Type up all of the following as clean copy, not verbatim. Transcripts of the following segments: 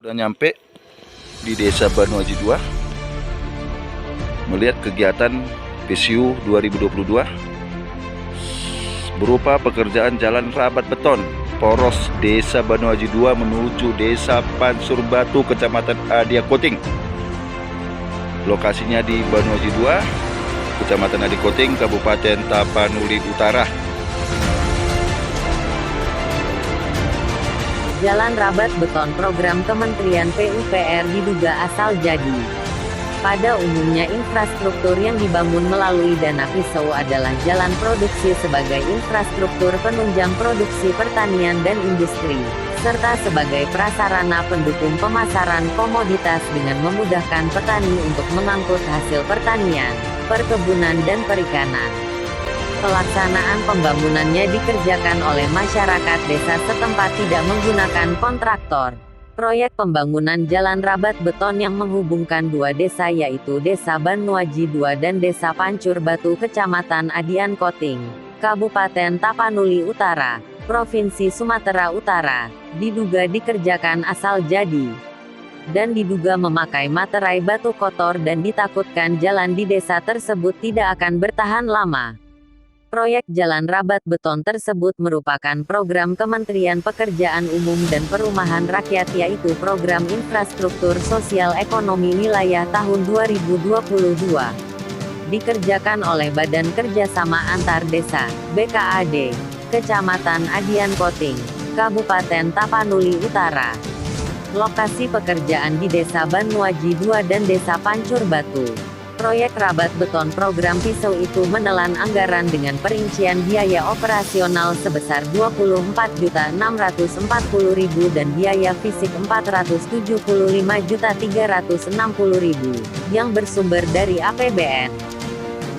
Sudah nyampe di Desa Banu Haji 2, melihat kegiatan PSU 2022 berupa pekerjaan jalan rabat beton poros Desa Banu Haji 2 menuju Desa Pancur Batu, Kecamatan Adia Koting. Lokasinya di Banu Haji 2, Kecamatan Adia Koting, Kabupaten Tapanuli Utara. Jalan rabat beton program Kementerian PUPR diduga asal jadi. Pada umumnya infrastruktur yang dibangun melalui dana PISO adalah jalan produksi sebagai infrastruktur penunjang produksi pertanian dan industri, serta sebagai prasarana pendukung pemasaran komoditas dengan memudahkan petani untuk mengangkut hasil pertanian, perkebunan dan perikanan. Pelaksanaan pembangunannya dikerjakan oleh masyarakat desa setempat tidak menggunakan kontraktor. Proyek pembangunan jalan rabat beton yang menghubungkan dua desa yaitu Desa Banu Haji 2 dan Desa Pancur Batu, Kecamatan Adian Koting, Kabupaten Tapanuli Utara, Provinsi Sumatera Utara, diduga dikerjakan asal jadi dan diduga memakai materai batu kotor dan ditakutkan jalan di desa tersebut tidak akan bertahan lama. Proyek jalan rabat beton tersebut merupakan program Kementerian Pekerjaan Umum dan Perumahan Rakyat yaitu Program Infrastruktur Sosial Ekonomi Wilayah tahun 2022. Dikerjakan oleh Badan Kerjasama Antar Desa, BKAD, Kecamatan Adian Koting, Kabupaten Tapanuli Utara. Lokasi pekerjaan di Desa Banu Haji 2 dan Desa Pancur Batu. Proyek rabat beton program PISO itu menelan anggaran dengan perincian biaya operasional sebesar Rp24.640.000 dan biaya fisik Rp475.360.000, yang bersumber dari APBN.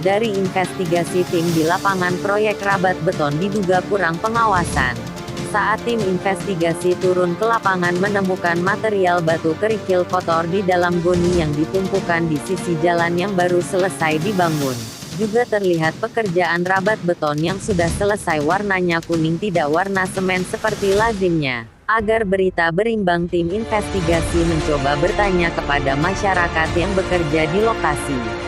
Dari investigasi tim di lapangan, proyek rabat beton diduga kurang pengawasan. Saat tim investigasi turun ke lapangan menemukan material batu kerikil kotor di dalam goni yang ditumpukan di sisi jalan yang baru selesai dibangun. Juga terlihat pekerjaan rabat beton yang sudah selesai warnanya kuning tidak warna semen seperti lazimnya. Agar berita berimbang, tim investigasi mencoba bertanya kepada masyarakat yang bekerja di lokasi.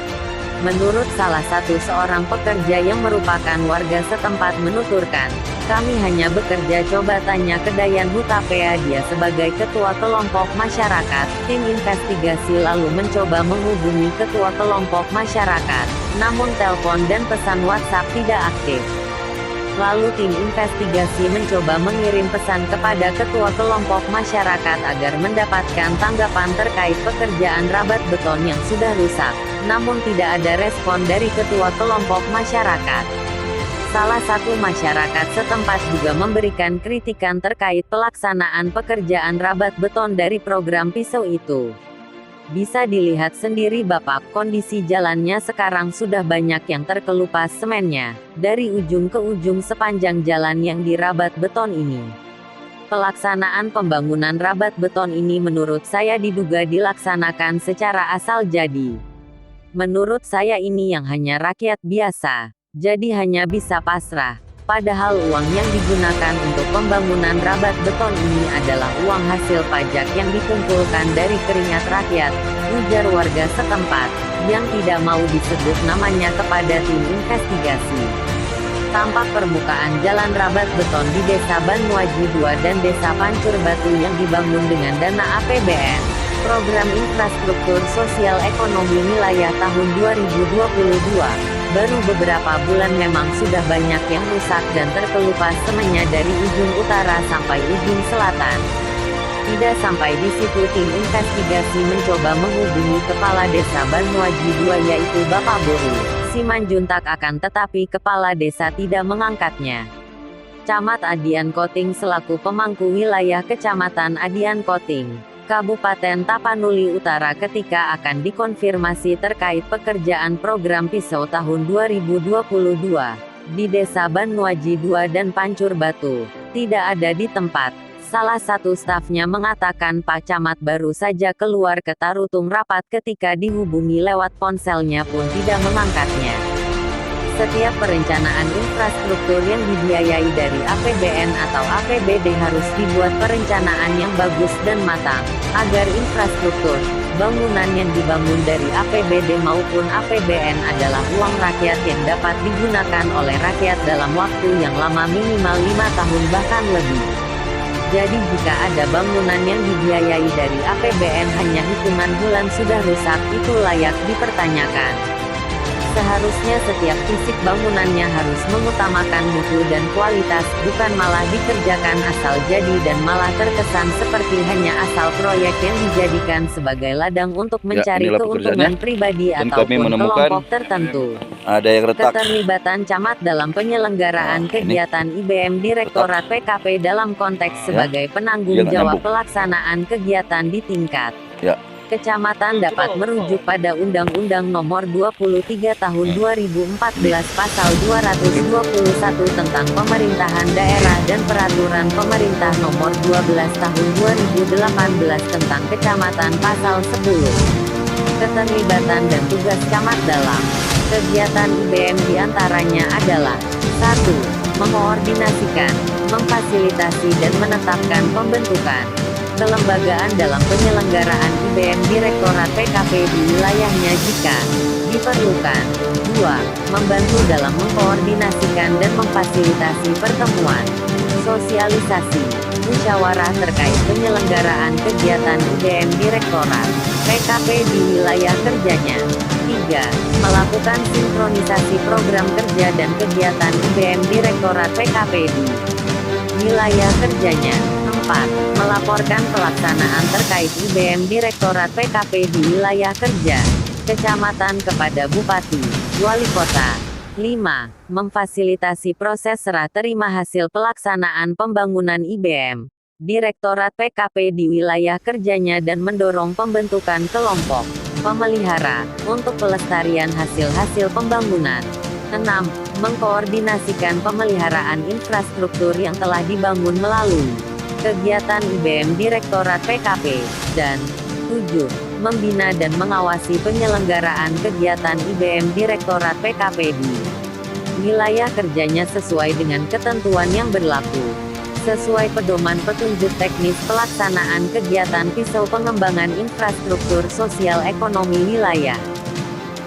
Menurut salah satu seorang pekerja yang merupakan warga setempat menuturkan, "Kami hanya bekerja, coba tanya ke Dayan Hutapea, dia sebagai ketua kelompok masyarakat." Tim investigasi lalu mencoba menghubungi ketua kelompok masyarakat, namun telepon dan pesan WhatsApp tidak aktif. Lalu tim investigasi mencoba mengirim pesan kepada ketua kelompok masyarakat agar mendapatkan tanggapan terkait pekerjaan rabat beton yang sudah rusak, namun tidak ada respon dari ketua kelompok masyarakat. Salah satu masyarakat setempat juga memberikan kritikan terkait pelaksanaan pekerjaan rabat beton dari program PISO itu. Bisa dilihat sendiri Bapak, kondisi jalannya sekarang sudah banyak yang terkelupas semennya, dari ujung ke ujung sepanjang jalan yang dirabat beton ini. Pelaksanaan pembangunan rabat beton ini menurut saya diduga dilaksanakan secara asal jadi. Menurut saya ini yang hanya rakyat biasa, jadi hanya bisa pasrah. Padahal uang yang digunakan untuk pembangunan rabat beton ini adalah uang hasil pajak yang dikumpulkan dari keringat rakyat, ujar warga setempat, yang tidak mau disebut namanya kepada tim investigasi. Tampak permukaan jalan rabat beton di Desa Banu Haji 2 dan Desa Pancur Batu yang dibangun dengan dana APBN, Program Infrastruktur Sosial Ekonomi Wilayah tahun 2022. Baru beberapa bulan memang sudah banyak yang rusak dan terkelupas semennya dari ujung utara sampai ujung selatan. Tidak sampai di situ, tim investigasi mencoba menghubungi Kepala Desa Banu Haji 2 yaitu Bapak Boru Simanjuntak, akan tetapi Kepala Desa tidak mengangkatnya. Camat Adian Koting selaku pemangku wilayah Kecamatan Adian Koting, Kabupaten Tapanuli Utara ketika akan dikonfirmasi terkait pekerjaan program PISO tahun 2022 di Desa Banu Haji 2 dan Pancur Batu, tidak ada di tempat. Salah satu stafnya mengatakan Pak Camat baru saja keluar ke Tarutung rapat, ketika dihubungi lewat ponselnya pun tidak mengangkatnya. Setiap perencanaan infrastruktur yang dibiayai dari APBN atau APBD harus dibuat perencanaan yang bagus dan matang, agar infrastruktur, bangunan yang dibangun dari APBD maupun APBN adalah uang rakyat yang dapat digunakan oleh rakyat dalam waktu yang lama minimal 5 tahun bahkan lebih. Jadi jika ada bangunan yang dibiayai dari APBN hanya hitungan bulan sudah rusak, itu layak dipertanyakan. Seharusnya setiap fisik bangunannya harus mengutamakan mutu dan kualitas, bukan malah dikerjakan asal jadi dan malah terkesan seperti hanya asal proyek yang dijadikan sebagai ladang untuk mencari inilah keuntungan pribadi dan kami ataupun menemukan kelompok tertentu. Ada yang retak. Keterlibatan camat dalam penyelenggaraan kegiatan IBM Direktorat PKP dalam konteks sebagai penanggung jawab pelaksanaan kegiatan di tingkat Kecamatan dapat merujuk pada Undang-Undang Nomor 23 Tahun 2014 Pasal 221 tentang Pemerintahan Daerah dan Peraturan Pemerintah Nomor 12 Tahun 2018 tentang Kecamatan Pasal 10. Keterlibatan dan tugas camat dalam kegiatan IBM diantaranya adalah 1. Mengoordinasikan, memfasilitasi dan menetapkan pembentukan kelembagaan dalam penyelenggaraan IBM Direktorat PKP di wilayahnya jika diperlukan. 2. Membantu dalam mengkoordinasikan dan memfasilitasi pertemuan, sosialisasi, musyawarah terkait penyelenggaraan kegiatan IBM Direktorat PKP di wilayah kerjanya. 3. Melakukan sinkronisasi program kerja dan kegiatan IBM Direktorat PKP di wilayah kerjanya. 4. Melaporkan pelaksanaan terkait IBM Direktorat PKP di wilayah kerja kecamatan kepada Bupati, Wali Kota. 5. Memfasilitasi proses serah terima hasil pelaksanaan pembangunan IBM Direktorat PKP di wilayah kerjanya dan mendorong pembentukan kelompok pemelihara untuk pelestarian hasil-hasil pembangunan. 6. Mengkoordinasikan pemeliharaan infrastruktur yang telah dibangun melalui kegiatan IBM Direktorat PKP, dan 7. Membina dan mengawasi penyelenggaraan kegiatan IBM Direktorat PKP di wilayah kerjanya sesuai dengan ketentuan yang berlaku, sesuai pedoman petunjuk teknis pelaksanaan kegiatan pisau pengembangan infrastruktur sosial ekonomi wilayah,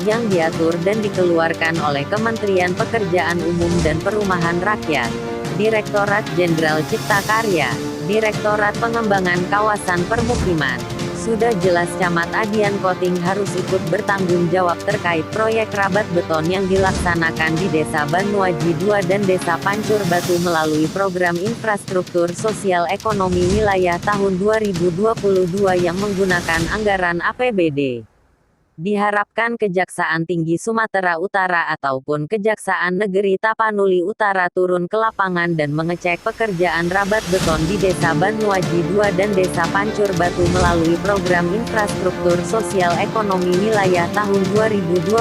yang diatur dan dikeluarkan oleh Kementerian Pekerjaan Umum dan Perumahan Rakyat, Direktorat Jenderal Cipta Karya, Direktorat Pengembangan Kawasan Permukiman. Sudah jelas Camat Adian Koting harus ikut bertanggung jawab terkait proyek rabat beton yang dilaksanakan di Desa Banuaji 2 dan Desa Pancur Batu melalui program infrastruktur sosial ekonomi wilayah tahun 2022 yang menggunakan anggaran APBD. Diharapkan Kejaksaan Tinggi Sumatera Utara ataupun Kejaksaan Negeri Tapanuli Utara turun ke lapangan dan mengecek pekerjaan rabat beton di Desa Banuaji 2 dan Desa Pancur Batu melalui program infrastruktur sosial ekonomi wilayah tahun 2022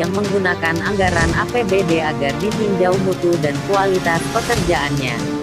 yang menggunakan anggaran APBD agar ditinjau mutu dan kualitas pekerjaannya.